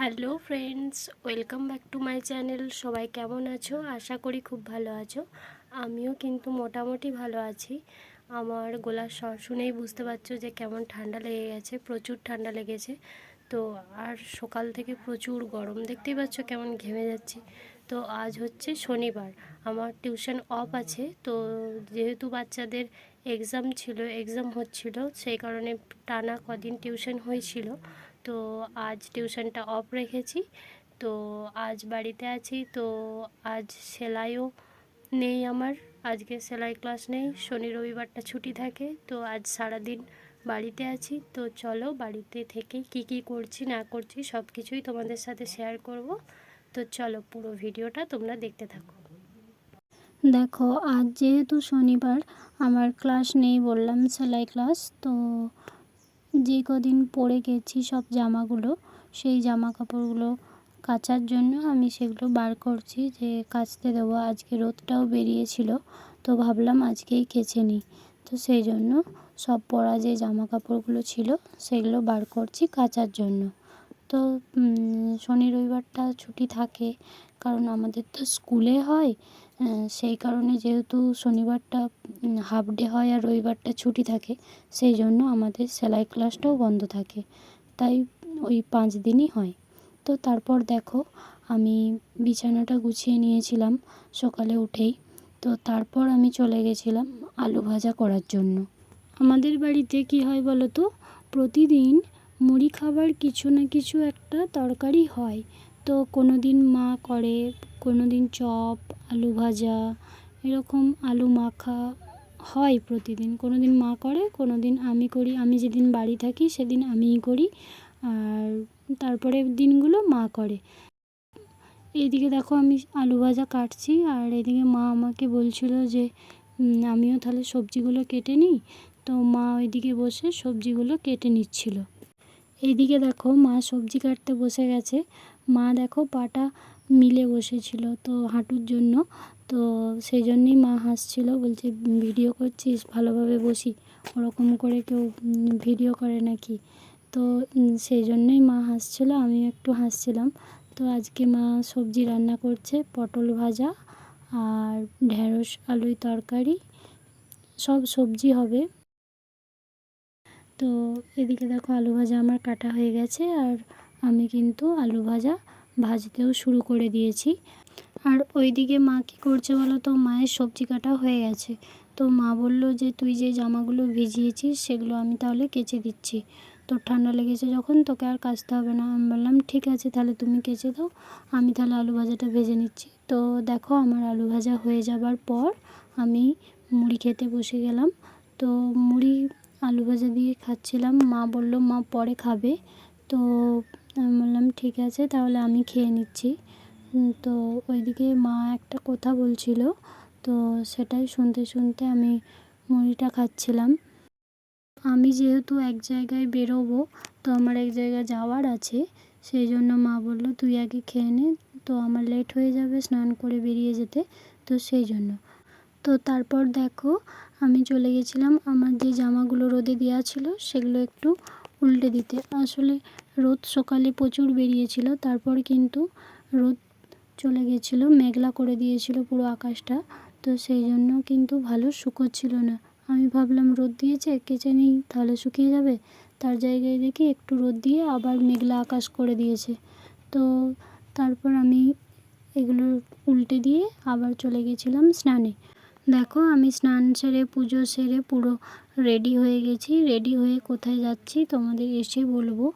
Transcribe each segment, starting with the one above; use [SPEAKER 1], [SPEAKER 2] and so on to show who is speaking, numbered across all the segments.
[SPEAKER 1] Hello friends, welcome back to my channel. সবাই কেমন আছো? আশা করি খুব ভালো আছো। আমিও কিন্তু মোটামুটি ভালো আছি। আমার গলার স্বর শুনেই বুঝতে পারছো যে কেমন ঠান্ডা লেগে গেছে, প্রচুর ঠান্ডা লেগেছে। তো আর সকাল থেকে প্রচুর গরম, দেখতেই পাচ্ছ কেমন ঘেমে যাচ্ছি। তো আজ হচ্ছে শনিবার, আমার টিউশন অফ আছে। তো যেহেতু বাচ্চাদের এক্সাম হচ্ছিল, সেই কারণে টানা কদিন টিউশন হয়েছিল। তো আজ টিউশনটা অফ রেখেছি। তো আজ বাড়িতে আছি। তো আজ সেলাইও নেই আমার, আজকে সেলাই ক্লাস নেই, শনি রবিবারটা ছুটি থাকে। তো আজ সারাদিন বাড়িতে আছি। তো চলো বাড়িতে থেকে কি কি করছি না করছি সব কিছুই তোমাদের সাথে শেয়ার করব। তো চলো পুরো ভিডিওটা তোমরা দেখতে থাকো। দেখো, আজ যেহেতু শনিবার, আমার ক্লাস নেই বললাম, সেলাই ক্লাস। তো যে কদিন পরে গেছি সব জামাগুলো, সেই জামা কাপড়গুলো কাচার জন্য আমি সেগুলো বার করছি যে কাচতে দেবো। আজকে রোদটাও বেরিয়েছিল, তো ভাবলাম আজকেই কেচে নিই। তো সেই জন্য সব পরা যে জামা কাপড়গুলো ছিল সেগুলো বার করছি কাচার জন্য। তো শনি রবিবারটা ছুটি থাকে, কারণ আমাদের তো স্কুলে হয়। সেই কারণে যেহেতু শনিবারটা হাফ ডে হয় আর রবিবারটা ছুটি থাকে, সেই জন্য আমাদের সেলাই ক্লাসটাও বন্ধ থাকে। তাই ওই 5 দিনই হয়। তো তারপর দেখো, আমি বিছানাটা গুছিয়ে নিয়েছিলাম সকালে উঠেই। তো তারপর আমি চলে গেছিলাম আলু ভাজা করার জন্য। আমাদের বাড়িতে কি হয় বলো তো, প্রতিদিন মুড়ি খাবার কিছু না কিছু একটা তরকারি হয়। তো কোনো দিন মা করে, কোনো দিন চপ, আলু ভাজা, এরকম আলু মাখা হয় প্রতিদিন। কোনো দিন মা করে, কোনো দিন আমি করি। আমি যেদিন বাড়ি থাকি সেদিন আমিই করি, আর তারপরের দিনগুলো মা করে। এইদিকে দেখো আমি আলু ভাজা কাটছি, আর এদিকে মা আমাকে বলছিল যে আমিও তাহলে সবজিগুলো কেটে নিই। তো মা ওইদিকে বসে সবজিগুলো কেটে নিচ্ছিল। এইদিকে দেখো মা সবজি কাটতে বসে গেছে। মা দেখো পাটা মিলে বসেছিল তো হাঁটুর জন্য। তো সেই জন্যই মা হাসছিল, বলছে ভিডিও করছিস, ভালোভাবে বসি, ওরকম করে কেউ ভিডিও করে নাকি। তো সেই জন্যই মা হাসছিল, আমিও একটু হাসছিলাম। তো আজকে মা সবজি রান্না করছে, পটল ভাজা আর ঢ্যাঁড়স আলুর তরকারি, সব সবজি হবে। তো এদিকে দেখো আলু ভাজা আমার কাটা হয়ে গেছে, আর আমি কিন্তু আলু ভাজা ভাজতেও শুরু করে দিয়েছি। আর ওইদিকে মা কী করছে বলো তো, মায়ের সবজি কাটা হয়ে গেছে। তো মা বলল যে তুই যে জামাগুলো ভিজিয়েছিস সেগুলো আমি তাহলে কেচে দিচ্ছি, তোর ঠান্ডা লেগেছে যখন তোকে আর কাচতে হবে না। আমি বললাম ঠিক আছে, তাহলে তুমি কেচে দাও, আমি তাহলে আলু ভাজাটা ভেজে নিচ্ছি। তো দেখো আমার আলু ভাজা হয়ে যাবার পর আমি মুড়ি খেতে বসে গেলাম। তো মুড়ি আলু ভাজা দিয়ে খাচ্ছিলাম। মা বলল মা পরে খাবে। তো আমি বললাম ঠিক আছে, তাহলে আমি খেয়ে নিচ্ছি। তো ওইদিকে মা একটা কথা বলছিল, তো সেটাই শুনতে শুনতে আমি মুড়িটা খাচ্ছিলাম। আমি যেহেতু এক জায়গায় বেরোবো, তো আমার এক জায়গায় যাওয়ার আছে, সেই জন্য মা বলল তুই আগে খেয়ে নে, তো আমার লেট হয়ে যাবে স্নান করে বেরিয়ে যেতে, তো সেই জন্য। তো তারপর দেখো আমি চলে গেছিলাম আমার যে জামাগুলো রোদে দেওয়া ছিল সেগুলো একটু উল্টে দিতে। আসলে রোদ সকালে প্রচুর বেরিয়েছিল, তারপর কিন্তু রোদ চলে গেছিলো, মেঘলা করে দিয়েছিল পুরো আকাশটা। তো সেই জন্য কিন্তু ভালো শুকোচ্ছিল না। আমি ভাবলাম রোদ দিয়েছে, কেচে নিই তাহলে শুকিয়ে যাবে। তার জায়গায় দেখি একটু রোদ দিয়ে আবার মেঘলা আকাশ করে দিয়েছে। তো তারপর আমি এগুলো উল্টে দিয়ে আবার চলে গেছিলাম স্নানে। দেখো আমি স্নান সেরে পুজো সেরে পুরো রেডি হয়ে গেছি। রেডি হয়ে কোথায় যাচ্ছি তোমাদের এসে বলবো।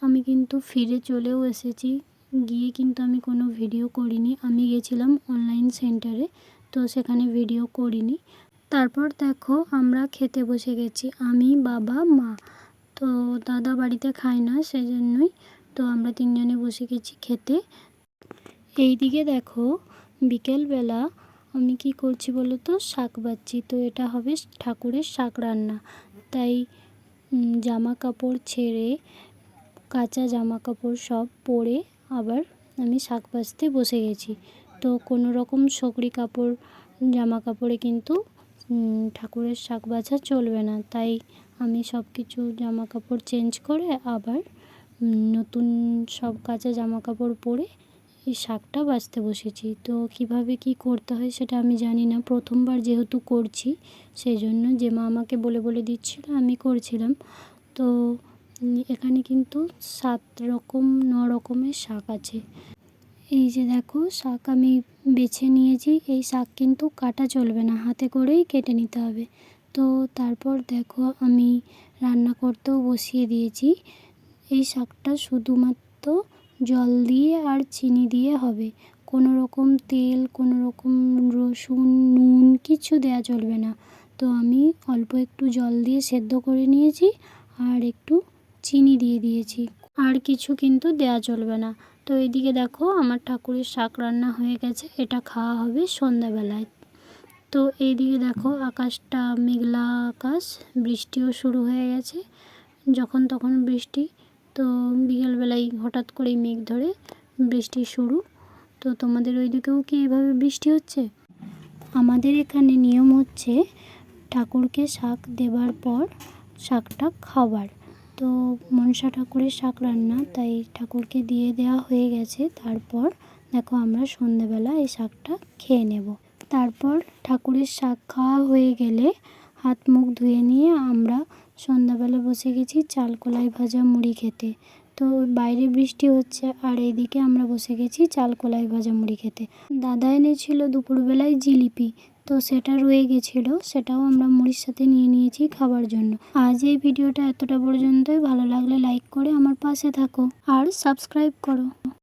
[SPEAKER 1] আমি কিন্তু ফিরে চলেও এসেছি, গিয়ে কিন্তু আমি কোনো ভিডিও করিনি। আমি গেছিলাম অনলাইন সেন্টারে, তো সেখানে ভিডিও করিনি। তারপর দেখো আমরা খেতে বসে গেছি, আমি, বাবা, মা। তো দাদা বাড়িতে খায় না, সেজন্যই তো আমরা তিনজনে বসে গেছি খেতে। এইদিকে দেখো বিকেলবেলা আমি কি করছি বলো তো, শাক বাচ্ছি। তো এটা হবে ঠাকুরের শাক রান্না। তাই জামা কাপড় ছেড়ে, কাঁচা জামা কাপড় সব পরে আবার আমি শাক বাছতে বসে গেছি। তো কোনো রকম শকরি কাপড় জামা কাপড়ে কিন্তু ঠাকুরের শাক বাছা চলবে না। তাই আমি সব কিছু জামা কাপড় চেঞ্জ করে আবার নতুন সব কাচা জামা কাপড় পরে এই শাকটা বাছতে বসেছি। তো কিভাবে কি করতে হয় সেটা আমি জানি না, প্রথমবার যেহেতু করছি সেই জন্য যে মা আমাকে বলে বলে দিচ্ছিল আমি করছিলাম। তো এখানে কিন্তু 9 রকমের শাক আছে। এই যে দেখো শাক আমি বেছে নিয়েছি। এই শাক কিন্তু কাটা চলবে না, হাতে করেই কেটে নিতে হবে। তো তারপর দেখো আমি রান্না করতেও বসিয়ে দিয়েছি। এই শাকটা শুধুমাত্র জল দিয়ে আর চিনি দিয়ে হবে, কোনো রকম তেল, কোনো রকম রসুন, নুন কিছু দেওয়া চলবে না। তো আমি অল্প একটু জল দিয়ে সেদ্ধ করে নিয়েছি আর একটু চিনি দিয়ে দিয়েছি, আর কিছু কিন্তু দেওয়া চলবে না। তো এইদিকে দেখো আমার ঠাকুরের শাক রান্না হয়ে গেছে, এটা খাওয়া হবে সন্ধ্যাবেলায়। তো এইদিকে দেখো আকাশটা মেঘলা আকাশ, বৃষ্টিও শুরু হয়ে গেছে, যখন তখন বৃষ্টি। তো বিকেলবেলায় হঠাৎ করেই মেঘ ধরে বৃষ্টি শুরু। তো তোমাদের ওইদিকেও কি এভাবে বৃষ্টি হচ্ছে? আমাদের এখানে নিয়ম হচ্ছে ঠাকুরকে শাক দেবার পর শাকটা খাবার। তো মনসা ঠাকুরের শাক রান্না, তাই ঠাকুরকে দিয়ে দেওয়া হয়ে গেছে। তারপর দেখো আমরা সন্ধ্যেবেলা এই শাকটা খেয়ে নেব। তারপর ঠাকুরের শাক খাওয়া হয়ে গেলে হাত মুখ ধুয়ে নিয়ে আমরা সন্ধ্যাবেলা বসে গেছি চাল কলাই ভাজা মুড়ি খেতে। তো বাইরে বৃষ্টি হচ্ছে আর এইদিকে আমরা বসে গেছি চাল কলাই ভাজা মুড়ি খেতে। দাদা এনেছিল দুপুরবেলায় জিলিপি, তো সেটা রয়ে গেছিলো, সেটাও আমরা মুড়ির সাথে নিয়ে নিয়েছি খাবার জন্য। আজ এই ভিডিওটা এতটা পর্যন্তই। ভালো লাগলে লাইক করে আমার পাশে থাকো আর সাবস্ক্রাইব করো।